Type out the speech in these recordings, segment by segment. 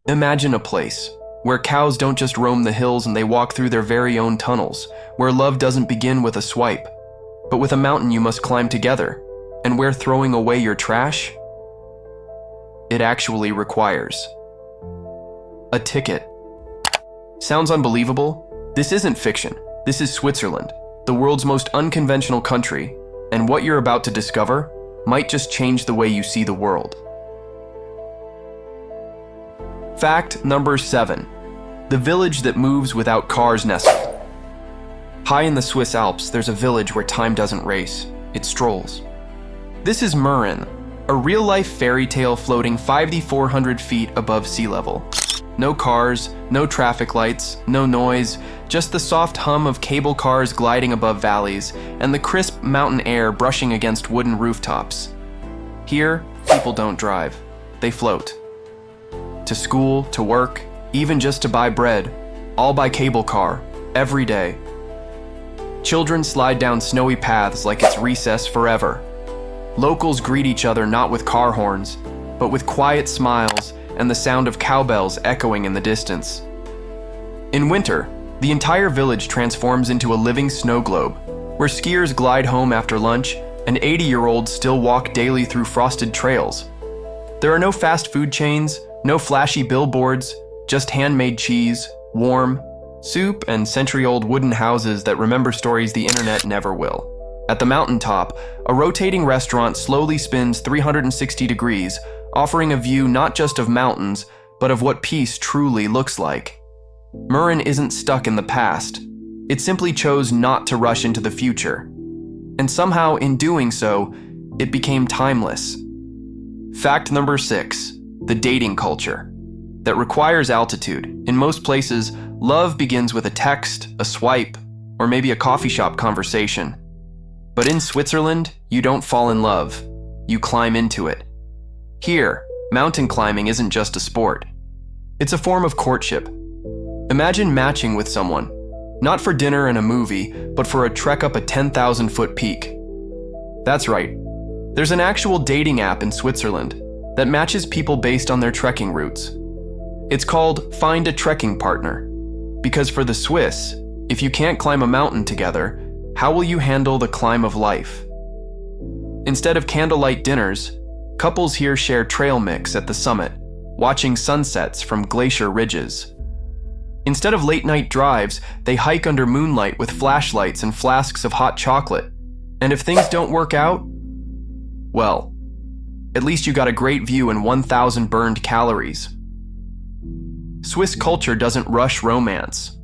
Imagine a place where cows don't just roam the hills and they walk through their very own tunnels, where love doesn't begin with a swipe, but with a mountain you must climb together, and where throwing away your trash, it actually requires a ticket. Sounds unbelievable? This isn't fiction. This is Switzerland, the world's most unconventional country, and what you're about to discover might just change the way you see the world. Fact number 7. The village that moves without cars nestled. High in the Swiss Alps, there's a village where time doesn't race, it strolls. This is Murren, a real-life fairy tale floating 5,400 feet above sea level. No cars, no traffic lights, no noise, just the soft hum of cable cars gliding above valleys and the crisp mountain air brushing against wooden rooftops. Here, people don't drive, they float. To school, to work, even just to buy bread, all by cable car, every day. Children slide down snowy paths like it's recess forever. Locals greet each other not with car horns, but with quiet smiles and the sound of cowbells echoing in the distance. In winter, the entire village transforms into a living snow globe, where skiers glide home after lunch and 80-year-olds still walk daily through frosted trails. There are no fast food chains, no flashy billboards, just handmade cheese, warm, soup, and century-old wooden houses that remember stories the internet never will. At the mountaintop, a rotating restaurant slowly spins 360 degrees, offering a view not just of mountains, but of what peace truly looks like. Murren isn't stuck in the past. It simply chose not to rush into the future. And somehow, in doing so, it became timeless. Fact number 6. The dating culture. That requires altitude. In most places, love begins with a text, a swipe, or maybe a coffee shop conversation. But in Switzerland, you don't fall in love. You climb into it. Here, mountain climbing isn't just a sport. It's a form of courtship. Imagine matching with someone, not for dinner and a movie, but for a trek up a 10,000-foot peak. That's right. There's an actual dating app in Switzerland that matches people based on their trekking routes. It's called Find a Trekking Partner, because for the Swiss, if you can't climb a mountain together, how will you handle the climb of life? Instead of candlelight dinners, couples here share trail mix at the summit, watching sunsets from glacier ridges. Instead of late-night drives, they hike under moonlight with flashlights and flasks of hot chocolate. And if things don't work out, well, at least you got a great view and 1,000 burned calories. Swiss culture doesn't rush romance.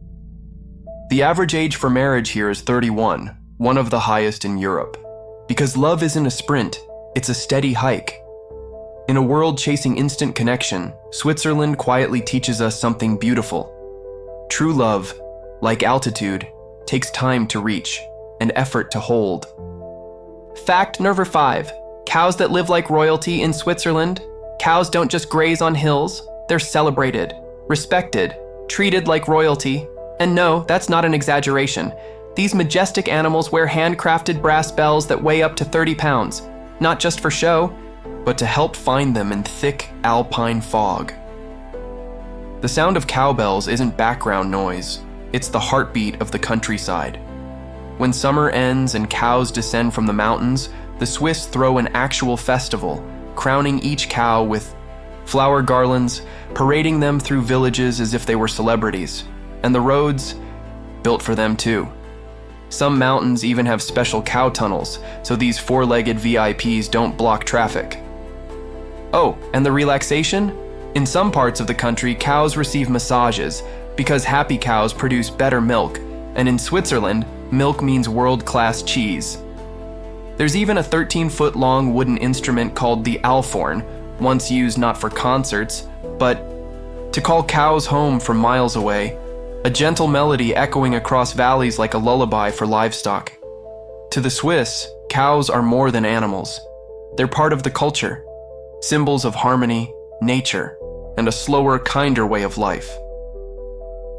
The average age for marriage here is 31, one of the highest in Europe. Because love isn't a sprint, it's a steady hike. In a world chasing instant connection, Switzerland quietly teaches us something beautiful. True love, like altitude, takes time to reach and effort to hold. Fact number 5. Cows that live like royalty in Switzerland. Cows don't just graze on hills, they're celebrated, respected, treated like royalty. And no, that's not an exaggeration. These majestic animals wear handcrafted brass bells that weigh up to 30 pounds, not just for show, but to help find them in thick alpine fog. The sound of cowbells isn't background noise, it's the heartbeat of the countryside. When summer ends and cows descend from the mountains, the Swiss throw an actual festival, crowning each cow with flower garlands, parading them through villages as if they were celebrities. And the roads, built for them too. Some mountains even have special cow tunnels, so these four-legged VIPs don't block traffic. Oh, and the relaxation? In some parts of the country, cows receive massages because happy cows produce better milk, and in Switzerland, milk means world-class cheese. There's even a 13-foot-long wooden instrument called the Alphorn, once used not for concerts, but to call cows home from miles away, a gentle melody echoing across valleys like a lullaby for livestock. To the Swiss, cows are more than animals. They're part of the culture, symbols of harmony, nature, and a slower, kinder way of life.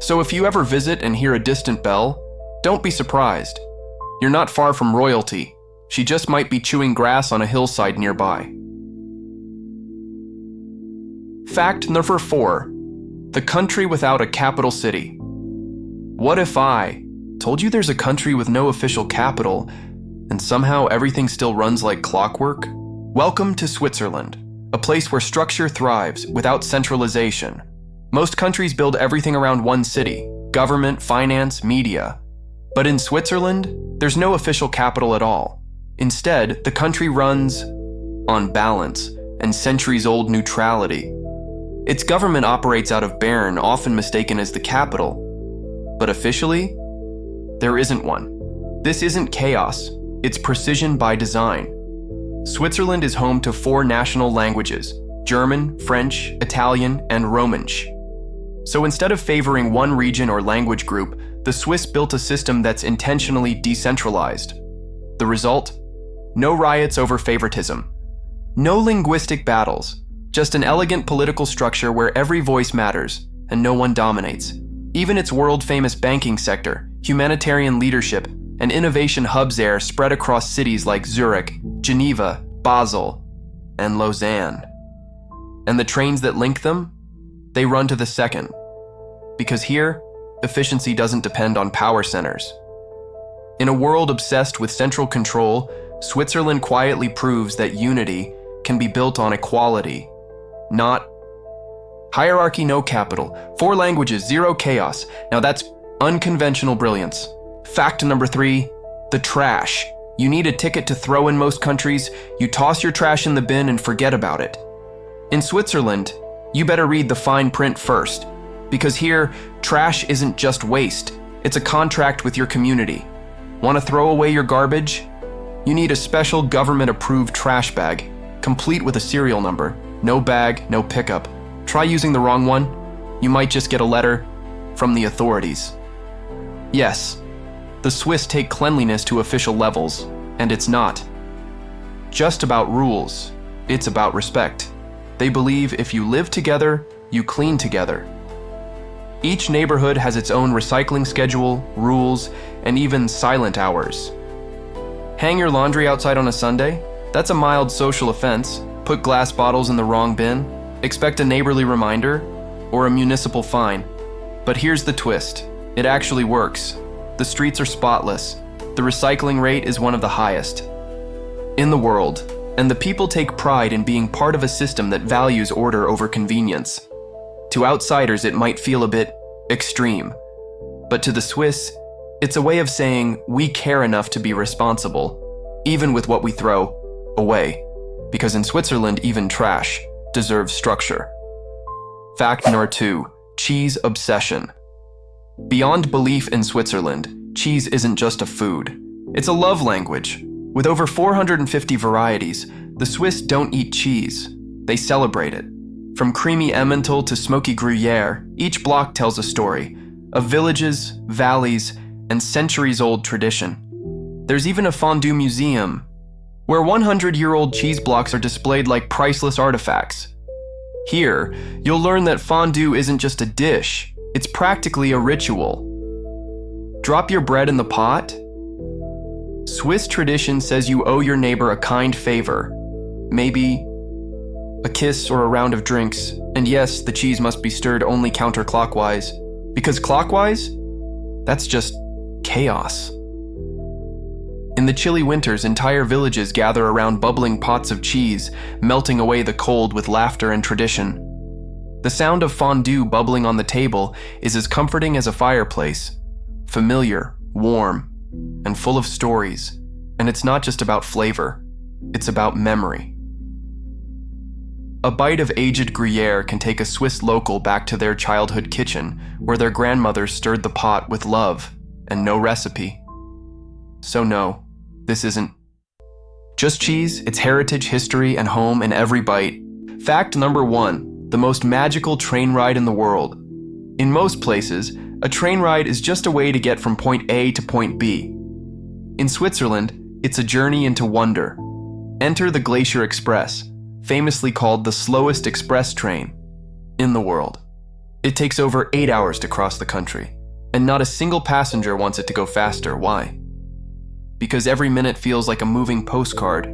So if you ever visit and hear a distant bell, don't be surprised. You're not far from royalty. She just might be chewing grass on a hillside nearby. Fact number 4. The country without a capital city. What if I told you there's a country with no official capital, and somehow everything still runs like clockwork? Welcome to Switzerland, a place where structure thrives without centralization. Most countries build everything around one city: government, finance, media. But in Switzerland, there's no official capital at all. Instead, the country runs on balance and centuries-old neutrality. Its government operates out of Bern, often mistaken as the capital. But officially, there isn't one. This isn't chaos, it's precision by design. Switzerland is home to 4 national languages: German, French, Italian, and Romansh. So instead of favoring one region or language group, the Swiss built a system that's intentionally decentralized. The result? No riots over favoritism. No linguistic battles, just an elegant political structure where every voice matters and no one dominates. Even its world-famous banking sector, humanitarian leadership, and innovation hubs there spread across cities like Zurich, Geneva, Basel, and Lausanne. And the trains that link them? They run to the second. Because here, efficiency doesn't depend on power centers. In a world obsessed with central control, Switzerland quietly proves that unity can be built on equality, not hierarchy. No capital, 4 languages, 0 chaos. Now that's unconventional brilliance. Fact number 3, the trash. You need a ticket to throw in most countries. You toss your trash in the bin and forget about it. In Switzerland, you better read the fine print first, because here, trash isn't just waste, it's a contract with your community. Want to throw away your garbage? You need a special government-approved trash bag, complete with a serial number. No bag, no pickup. Try using the wrong one, you might just get a letter from the authorities. Yes, the Swiss take cleanliness to official levels, and it's not just about rules, it's about respect. They believe if you live together, you clean together. Each neighborhood has its own recycling schedule, rules, and even silent hours. Hang your laundry outside on a Sunday? That's a mild social offense. Put glass bottles in the wrong bin? Expect a neighborly reminder? Or a municipal fine? But here's the twist. It actually works. The streets are spotless. The recycling rate is one of the highest in the world, and the people take pride in being part of a system that values order over convenience. To outsiders, it might feel a bit extreme, but to the Swiss, it's a way of saying we care enough to be responsible, even with what we throw away, because in Switzerland, even trash deserves structure. Fact number 2, cheese obsession. Beyond belief in Switzerland, cheese isn't just a food. It's a love language. With over 450 varieties, the Swiss don't eat cheese. They celebrate it. From creamy Emmental to smoky Gruyere, each block tells a story of villages, valleys, and centuries-old tradition. There's even a fondue museum, where 100-year-old cheese blocks are displayed like priceless artifacts. Here, you'll learn that fondue isn't just a dish, it's practically a ritual. Drop your bread in the pot? Swiss tradition says you owe your neighbor a kind favor, maybe a kiss or a round of drinks, and yes, the cheese must be stirred only counterclockwise, because clockwise? That's just chaos. In the chilly winters, entire villages gather around bubbling pots of cheese, melting away the cold with laughter and tradition. The sound of fondue bubbling on the table is as comforting as a fireplace, familiar, warm, and full of stories. And it's not just about flavor, it's about memory. A bite of aged Gruyere can take a Swiss local back to their childhood kitchen, where their grandmothers stirred the pot with love and no recipe. So no, this isn't just cheese, it's heritage, history, and home in every bite. Fact number 1, the most magical train ride in the world. In most places, a train ride is just a way to get from point A to point B. In Switzerland, it's a journey into wonder. Enter the Glacier Express, famously called the slowest express train in the world. It takes over 8 hours to cross the country, and not a single passenger wants it to go faster. Why? Because every minute feels like a moving postcard.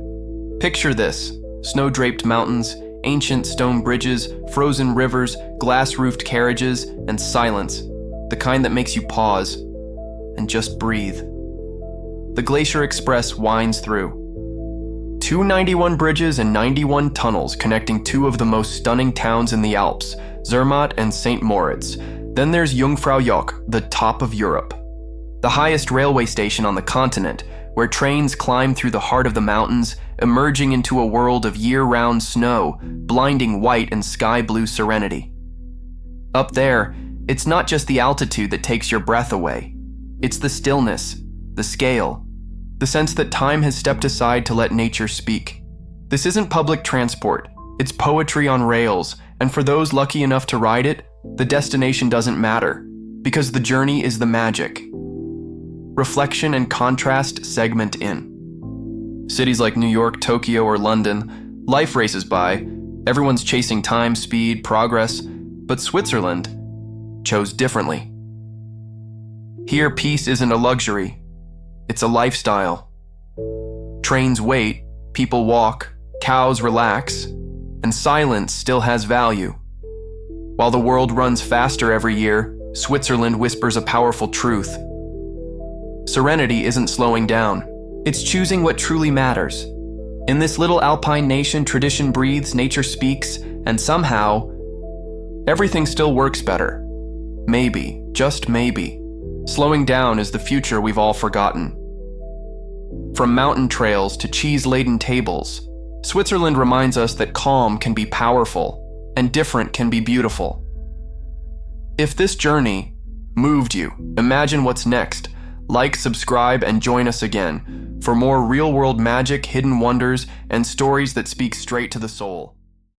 Picture this: snow-draped mountains, ancient stone bridges, frozen rivers, glass-roofed carriages, and silence, the kind that makes you pause and just breathe. The Glacier Express winds through. 291 bridges and 91 tunnels connecting two of the most stunning towns in the Alps, Zermatt and St. Moritz. Then there's Jungfraujoch, the top of Europe, the highest railway station on the continent, where trains climb through the heart of the mountains, emerging into a world of year-round snow, blinding white and sky-blue serenity. Up there, it's not just the altitude that takes your breath away. It's the stillness, the scale, the sense that time has stepped aside to let nature speak. This isn't public transport, it's poetry on rails, and for those lucky enough to ride it, the destination doesn't matter, because the journey is the magic. Reflection and contrast segment in. Cities like New York, Tokyo, or London, life races by, everyone's chasing time, speed, progress, but Switzerland chose differently. Here, peace isn't a luxury, it's a lifestyle. Trains wait, people walk, cows relax, and silence still has value. While the world runs faster every year, Switzerland whispers a powerful truth. Serenity isn't slowing down, it's choosing what truly matters. In this little alpine nation, tradition breathes, nature speaks, and somehow, everything still works better. Maybe, just maybe, slowing down is the future we've all forgotten. From mountain trails to cheese-laden tables, Switzerland reminds us that calm can be powerful, and different can be beautiful. If this journey moved you, imagine what's next. Like, subscribe, and join us again for more real-world magic, hidden wonders, and stories that speak straight to the soul.